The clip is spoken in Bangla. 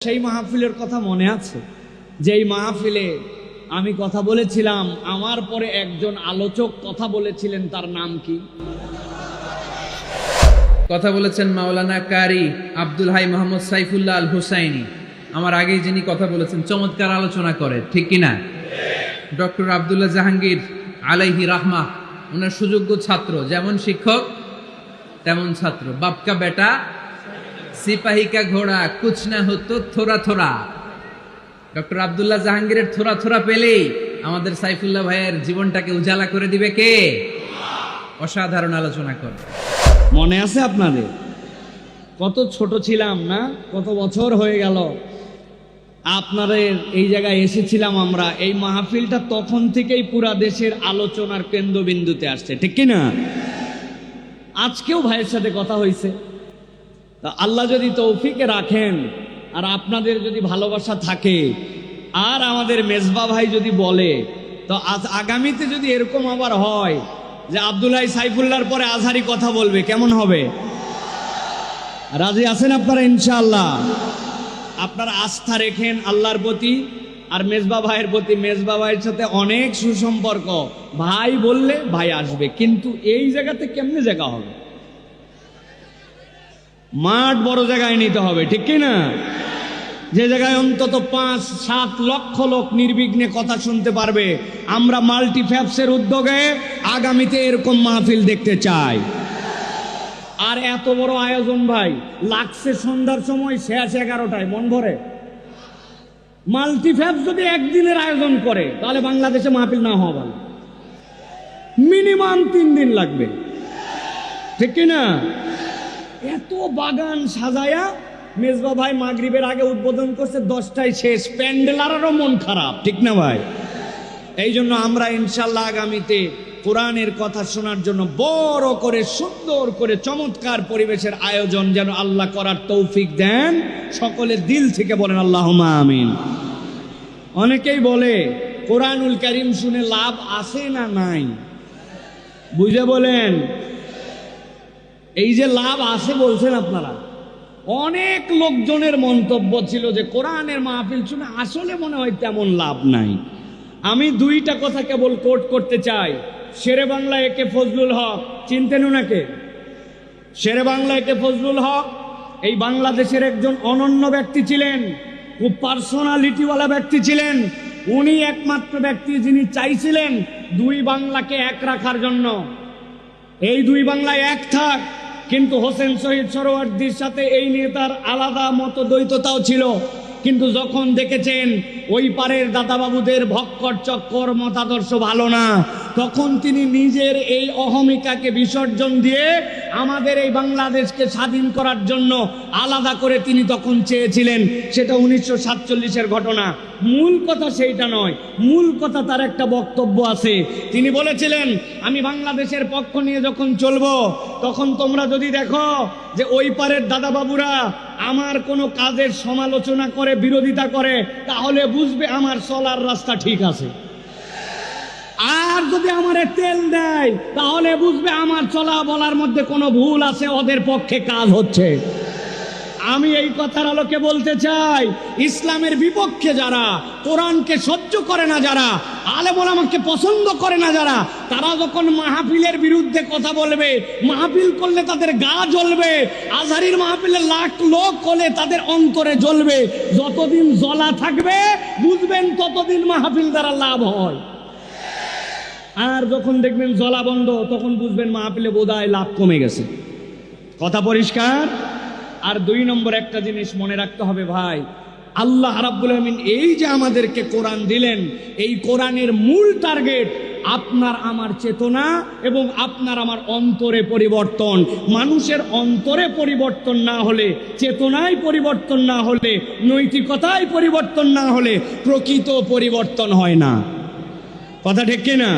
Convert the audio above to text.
সেই মাহফিলের কথা মনে আছে, যেই মাহফিলে আমি কথা বলেছিলাম, আমার পরে একজন আলোচক কথা বলেছিলেন, তার নাম কি? কথা বলেছেন মাওলানা কারি আব্দুল হাই মোহাম্মদ সাইফুল্লাহ আল হুসাইনি। আমার আগেই যিনি কথা বলেছেন, চমৎকার আলোচনা করে, ঠিক কিনা? ডক্টর আব্দুল্লাহ জাহাঙ্গীর আলাইহি রাহমা, ওনার সুযোগ্য ছাত্র, যেমন শিক্ষক তেমন ছাত্র। বাপকা বেটা সিপাহী কা ঘোড়া কুছ না হতো থোড়া থোড়া। ডক্টর আব্দুল্লাহ জাহাঙ্গীরের থোড়া থোড়া পেলেই আমাদের সাইফুল্লাহ ভাইয়ের জীবনটাকে উজালা করে দিবে কে? অসাধারণ আলোচনা করে। মনে আছে আপনাদের? কত ছোট ছিলাম না, কত বছর হয়ে গেল আপনাদের এই জায়গায় এসেছিলাম আমরা। এই মাহফিলটা তখন থেকেই পুরা দেশের আলোচনার কেন্দ্রবিন্দুতে আসছে, ঠিক কিনা? আজকেও ভাইয়ের সাথে কথা হয়েছে। তা আল্লাহ যদি তৌফিকে রাখেন আর আপনাদের যদি ভালোবাসা থাকে আর আমাদের মেজবা ভাই যদি বলে, তো আগামীতে যদি এরকম আবার হয় যে আব্দুল্লাহ সাইফুল্লাহর পরে আজহারি কথা বলবে, কেমন হবে? রাজি আছেন আপনারা? ইনশাআল্লাহ আপনারা আস্থা রেখেন আল্লাহর প্রতি আর মেজবা ভাইয়ের প্রতি। মেজবা ভাইয়ের সাথে অনেক সুসম্পর্ক, ভাই বললে ভাই আসবে, কিন্তু এই জায়গাতে কেমনে জায়গা হবে? মাঠ বড় জায়গায় নিতে হবে, ঠিক কিনা? যে জায়গায় অন্তত 5-7 লক্ষ লোক নির্বিঘ্নে কথা শুনতে পারবে। আমরা মাল্টিফ্যাপসের উদ্যোগে আগামীতে এরকম মাহফিল দেখতে চাই। আর এত বড় আয়োজন ভাই, লাগছে সন্ধ্যার সময়, শেষ 11টায়, মন ভরে। মাল্টিফ্যাপস যদি একদিনের আয়োজন করে তাহলে বাংলাদেশে মাহফিল না হওয়া ভালো, মিনিমাম 3 দিন লাগবে, ঠিক কিনা? এত বাগান সাজায়া মেজবা ভাই মাগরিবের আগে উদ্বোধন করছে, 10টায় শেষ। প্যান্ডেলারও মন খারাপ, ঠিক না ভাই? এই জন্য আমরা ইনশাল্লাহ আগামীতে কোরআনের কথা শোনার জন্য বড় করে, সুন্দর করে, চমৎকার পরিবেশের আয়োজন যেন আল্লাহ করার তৌফিক দেন। সকলে দিল থেকে বলেন আল্লাহুম্মা আমিন। অনেকেই বলে কোরআনুল কারীম শুনে লাভ আছে না নাই? বুঝে বলেন। এই যে লাভ আছে বলছেন আপনারা, অনেক লোকজনের মন্তব্য ছিল যে কোরআনের মাহফিল শুনে আসলে মনে হয় তেমন লাভ নাই। আমি 2টা কথা কেবল কোট করতে চাই। শেরে বাংলা একে ফজলুল হক, চিনতেন ওনাকে? শেরে বাংলা একে ফজলুল হক এই বাংলাদেশের একজন অনন্য ব্যক্তি ছিলেন, খুব পার্সোনালিটিওয়ালা ব্যক্তি ছিলেন। উনি একমাত্র ব্যক্তি যিনি চাইছিলেন 2 বাংলাকে এক রাখার জন্য, এই 2 বাংলায় এক থাক। কিন্তু হোসেন শহীদ সোহরাওয়ার্দীর সাথে এই নিয়ে তার আলাদা মতদ্বৈততাও ছিল। কিন্তু যখন দেখেছেন ওই পারের দাদাবাবুদের ভক্কর চক্কর মতাদর্শ ভালো না, তখন তিনি নিজের এই অহমিকাকে বিসর্জন দিয়ে আমাদের এই বাংলাদেশকে স্বাধীন করার জন্য আলাদা করে তিনি তখন চেয়েছিলেন। সেটা 1947-এর ঘটনা। মূল কথা সেইটা নয়, মূল কথা তার একটা বক্তব্য আছে। তিনি বলেছিলেন, আমি বাংলাদেশের পক্ষ নিয়ে যখন চলবো, তখন তোমরা যদি দেখো যে ওই পারের দাদাবাবুরা আমার কোনো কাজের সমালোচনা করে, বিরোধিতা করে, তাহলে বুঝবে আমার চলার রাস্তা ঠিক আছে। আর যদি আমারে তেল দেয়, তাহলে বুঝবে আমার চলা বলার মধ্যে কোনো ভুল আছে, ওদের পক্ষে কাজ হচ্ছে। আমি এই কথার আলোকে বলতে চাই, ইসলামের বিপক্ষে যারা, কোরআনকে সহ্য করে না যারা, আলেম ওলামাকে পছন্দ করে না যারা, তারা যখন মাহফিলের বিরুদ্ধে কথা বলবে, মাহফিল করলে তাদের গা জ্বলবে। আজহারির মাহফিলে লাখ লোক হলে তাদের অন্তরে জ্বলবে। যতদিন জ্বলা থাকবে বুঝবেন ততদিন মাহফিল দ্বারা লাভ হয়। আর যখন দেখবেন জ্বলা বন্ধ, তখন বুঝবেন মাহফিলে বোধহয় লাভ কমে গেছে। কথা পরিষ্কার? আর 2 নম্বর একটা জিনিস মনে রাখতে হবে ভাই, আল্লাহ রাব্বুল আমিন এই যে আমাদেরকে কোরআন দিলেন, এই কোরআনের মূল টার্গেট আপনার আমার চেতনা এবং আপনার আমার অন্তরে পরিবর্তন। মানুষের অন্তরে পরিবর্তন না হলে, চেতনায় পরিবর্তন না হলে, নৈতিকতায় পরিবর্তন না হলে প্রকৃত পরিবর্তন হয় না। কথা ঠিক কিনা?